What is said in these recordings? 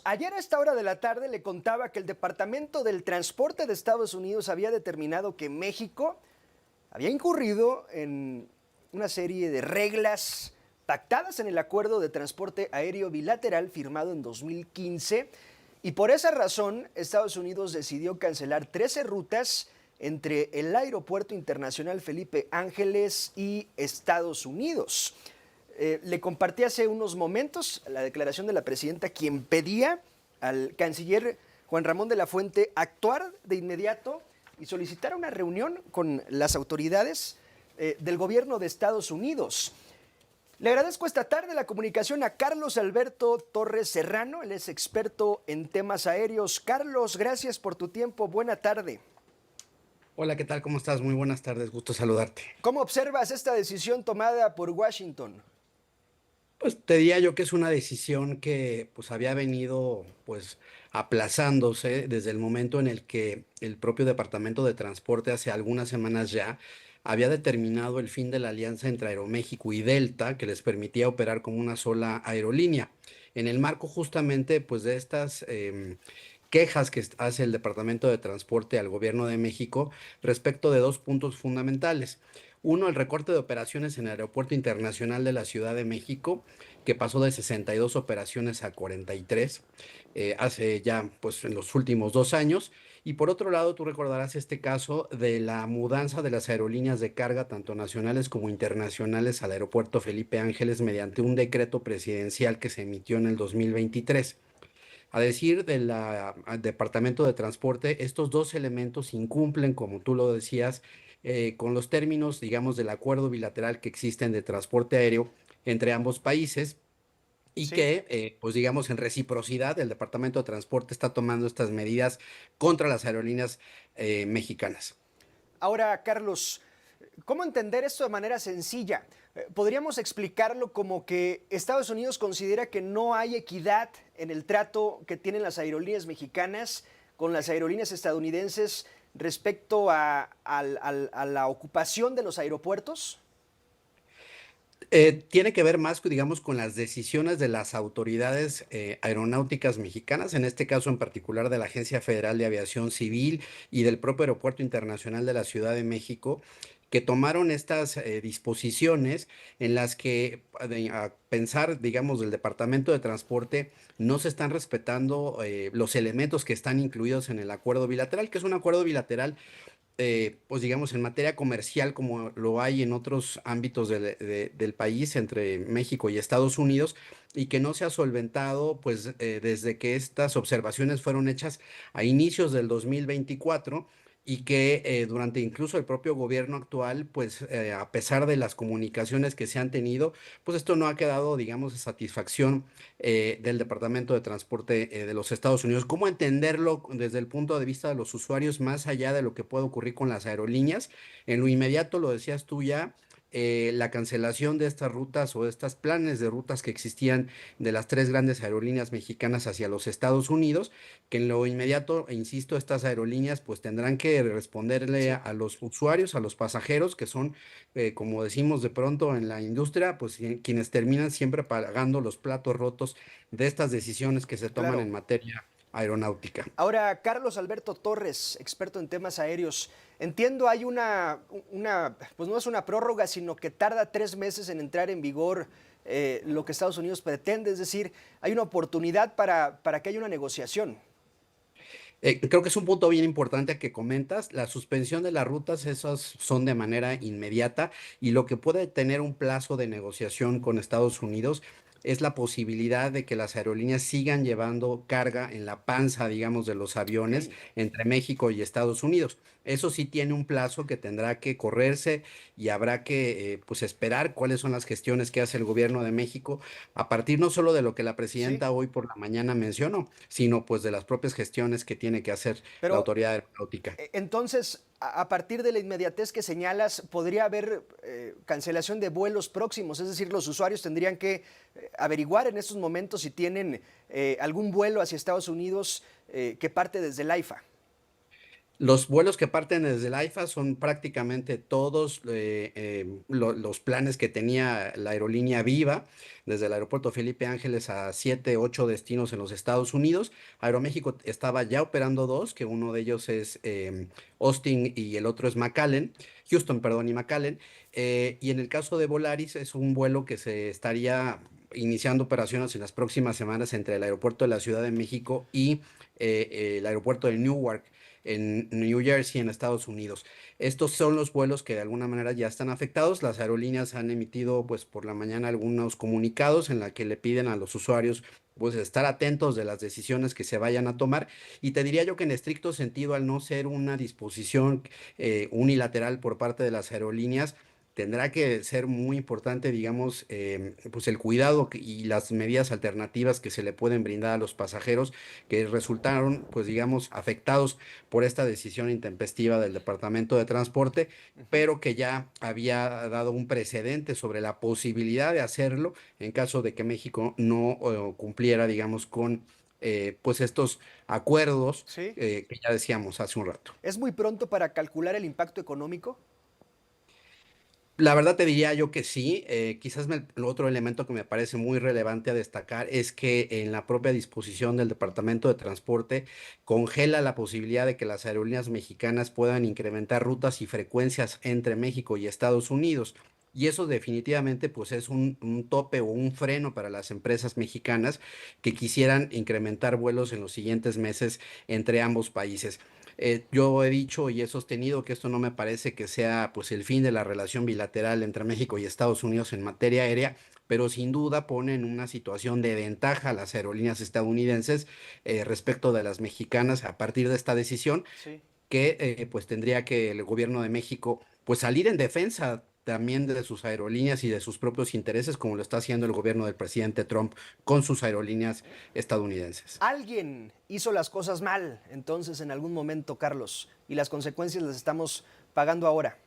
Ayer a esta hora de la tarde le contaba que el Departamento del Transporte de Estados Unidos había determinado que México había incurrido en una serie de reglas pactadas en el Acuerdo de Transporte Aéreo Bilateral firmado en 2015 y por esa razón Estados Unidos decidió cancelar 13 rutas entre el Aeropuerto Internacional Felipe Ángeles y Estados Unidos. Le compartí hace unos momentos la declaración de la presidenta, quien pedía al canciller Juan Ramón de la Fuente actuar de inmediato y solicitar una reunión con las autoridades del gobierno de Estados Unidos. Le agradezco esta tarde la comunicación a Carlos Alberto Torres Serrano, él es experto en temas aéreos. Carlos, gracias por tu tiempo, buena tarde. Hola, ¿qué tal? ¿Cómo estás? Muy buenas tardes, gusto saludarte. ¿Cómo observas esta decisión tomada por Washington? Pues te diría yo que es una decisión que pues había venido pues aplazándose desde el momento en el que el propio Departamento de Transporte hace algunas semanas ya había determinado el fin de la alianza entre Aeroméxico y Delta que les permitía operar como una sola aerolínea. En el marco justamente pues de estas quejas que hace el Departamento de Transporte al Gobierno de México respecto de dos puntos fundamentales. Uno, el recorte de operaciones en el Aeropuerto Internacional de la Ciudad de México, que pasó de 62 operaciones a 43 hace ya, pues, en los últimos 2 años. Y por otro lado, tú recordarás este caso de la mudanza de las aerolíneas de carga, tanto nacionales como internacionales, al Aeropuerto Felipe Ángeles mediante un decreto presidencial que se emitió en el 2023. A decir del Departamento de Transporte, estos dos elementos incumplen, como tú lo decías, con los términos, digamos, del acuerdo bilateral que existen de transporte aéreo entre ambos países y Sí. que, pues digamos, en reciprocidad, el Departamento de Transporte está tomando estas medidas contra las aerolíneas mexicanas. Ahora, Carlos, ¿cómo entender esto de manera sencilla? Podríamos explicarlo como que Estados Unidos considera que no hay equidad en el trato que tienen las aerolíneas mexicanas con las aerolíneas estadounidenses respecto a la ocupación de los aeropuertos. Tiene que ver más, digamos, con las decisiones de las autoridades aeronáuticas mexicanas, en este caso en particular de la Agencia Federal de Aviación Civil y del propio Aeropuerto Internacional de la Ciudad de México, que tomaron estas disposiciones en las que, a pensar, digamos, del Departamento de Transporte, no se están respetando los elementos que están incluidos en el acuerdo bilateral, que es un acuerdo bilateral pues digamos, en materia comercial, como lo hay en otros ámbitos del país entre México y Estados Unidos, y que no se ha solventado, pues desde que estas observaciones fueron hechas a inicios del 2024 y que durante incluso el propio gobierno actual, pues a pesar de las comunicaciones que se han tenido, pues esto no ha quedado, digamos, de satisfacción del Departamento de Transporte de los Estados Unidos. ¿Cómo entenderlo desde el punto de vista de los usuarios, más allá de lo que puede ocurrir con las aerolíneas? En lo inmediato, lo decías tú ya, la cancelación de estas rutas o de estos planes de rutas que existían de las tres grandes aerolíneas mexicanas hacia los Estados Unidos, que en lo inmediato, e insisto, estas aerolíneas pues tendrán que responderle Sí. a los usuarios, a los pasajeros, que son, como decimos de pronto en la industria, pues quienes terminan siempre pagando los platos rotos de estas decisiones que se toman Claro. en materia aeronáutica. Ahora, Carlos Alberto Torres, experto en temas aéreos. Entiendo, hay pues no es una prórroga, sino que tarda 3 meses en entrar en vigor lo que Estados Unidos pretende. Es decir, hay una oportunidad para que haya una negociación. Creo que es un punto bien importante que comentas. La suspensión de las rutas, esas son de manera inmediata y lo que puede tener un plazo de negociación con Estados Unidos es la posibilidad de que las aerolíneas sigan llevando carga en la panza, digamos, de los Ok. aviones entre México y Estados Unidos. Eso sí tiene un plazo que tendrá que correrse y habrá que, pues, esperar cuáles son las gestiones que hace el gobierno de México a partir no solo de lo que la Sí, presidenta hoy por la mañana mencionó, sino pues de las propias gestiones que tiene que hacer la pero autoridad aeronáutica. entonces, a partir de la inmediatez que señalas, podría haber cancelación de vuelos próximos. Es decir, los usuarios tendrían que averiguar en estos momentos si tienen algún vuelo hacia Estados Unidos que parte desde el AIFA. Los vuelos que parten desde el AIFA son prácticamente todos los planes que tenía la aerolínea Viva, desde el aeropuerto Felipe Ángeles a 7, 8 destinos en los Estados Unidos. Aeroméxico estaba ya operando dos, que uno de ellos es Austin y el otro es McAllen, Houston, perdón, y McAllen. Y en el caso de Volaris es un vuelo que se estaría iniciando operaciones en las próximas semanas entre el aeropuerto de la Ciudad de México y el aeropuerto de Newark en New Jersey, en Estados Unidos. Estos son los vuelos que de alguna manera ya están afectados. Las aerolíneas han emitido, pues, por la mañana algunos comunicados en la que le piden a los usuarios, pues, estar atentos de las decisiones que se vayan a tomar. Y te diría yo que en estricto sentido, al no ser una disposición unilateral por parte de las aerolíneas, tendrá que ser muy importante, digamos, pues el cuidado y las medidas alternativas que se le pueden brindar a los pasajeros que resultaron, pues digamos, afectados por esta decisión intempestiva del Departamento de Transporte, Ujú. pero que ya había dado un precedente sobre la posibilidad de hacerlo en caso de que México no cumpliera, digamos, con pues estos acuerdos Sí. que ya decíamos hace un rato. ¿Es muy pronto para calcular el impacto económico? La verdad te diría yo que sí. Quizás el otro elemento que me parece muy relevante a destacar es que en la propia disposición del Departamento de Transporte congela la posibilidad de que las aerolíneas mexicanas puedan incrementar rutas y frecuencias entre México y Estados Unidos. Y eso definitivamente pues es un tope o un freno para las empresas mexicanas que quisieran incrementar vuelos en los siguientes meses entre ambos países. Yo he dicho y he sostenido que esto no me parece que sea pues el fin de la relación bilateral entre México y Estados Unidos en materia aérea, pero sin duda pone en una situación de ventaja a las aerolíneas estadounidenses respecto de las mexicanas a partir de esta decisión Sí. que pues tendría que el gobierno de México pues salir en defensa también de sus aerolíneas y de sus propios intereses, como lo está haciendo el gobierno del presidente Trump con sus aerolíneas estadounidenses. Alguien hizo las cosas mal, entonces, en algún momento, Carlos, y las consecuencias las estamos pagando ahora.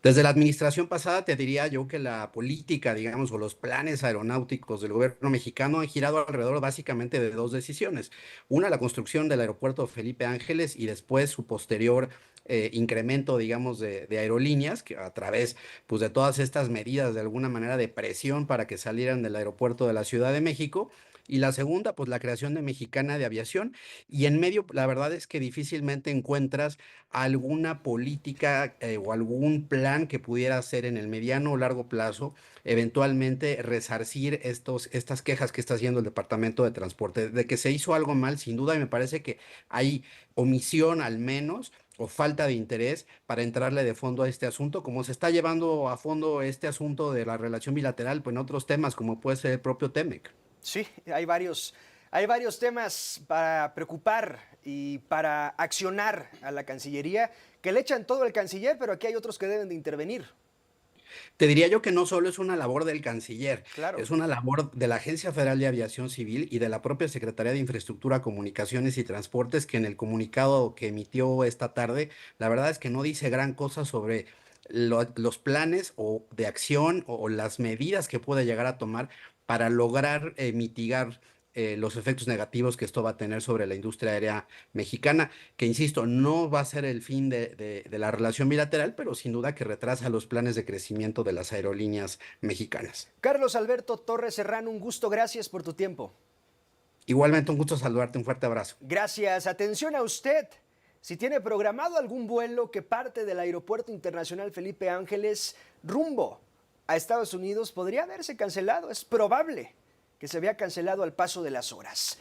Desde la administración pasada te diría yo que la política, digamos, o los planes aeronáuticos del gobierno mexicano han girado alrededor básicamente de dos decisiones. Una, la construcción del aeropuerto Felipe Ángeles y después su posterior incremento, digamos, de aerolíneas que a través, pues, de todas estas medidas de alguna manera de presión para que salieran del aeropuerto de la Ciudad de México. Y la segunda, pues la creación de Mexicana de Aviación. Y en medio, la verdad es que difícilmente encuentras alguna política o algún plan que pudiera hacer en el mediano o largo plazo, eventualmente resarcir estas quejas que está haciendo el Departamento de Transporte. De que se hizo algo mal, sin duda, y me parece que hay omisión al menos o falta de interés para entrarle de fondo a este asunto, como se está llevando a fondo este asunto de la relación bilateral, pues en otros temas, como puede ser el propio TEMEC. Sí, hay varios temas para preocupar y para accionar a la Cancillería, que le echan todo al canciller, pero aquí hay otros que deben de intervenir. Te diría yo que no solo es una labor del canciller, Claro. es una labor de la Agencia Federal de Aviación Civil y de la propia Secretaría de Infraestructura, Comunicaciones y Transportes, que en el comunicado que emitió esta tarde, la verdad es que no dice gran cosa sobre los planes o de acción o las medidas que puede llegar a tomar para lograr mitigar los efectos negativos que esto va a tener sobre la industria aérea mexicana, que insisto, no va a ser el fin de la relación bilateral, pero sin duda que retrasa los planes de crecimiento de las aerolíneas mexicanas. Carlos Alberto Torres Serrano, un gusto, gracias por tu tiempo. Igualmente, un gusto saludarte, un fuerte abrazo. Gracias. Atención a usted. Si tiene programado algún vuelo que parte del Aeropuerto Internacional Felipe Ángeles rumbo a Estados Unidos, podría haberse cancelado. Es probable que se vea cancelado al paso de las horas.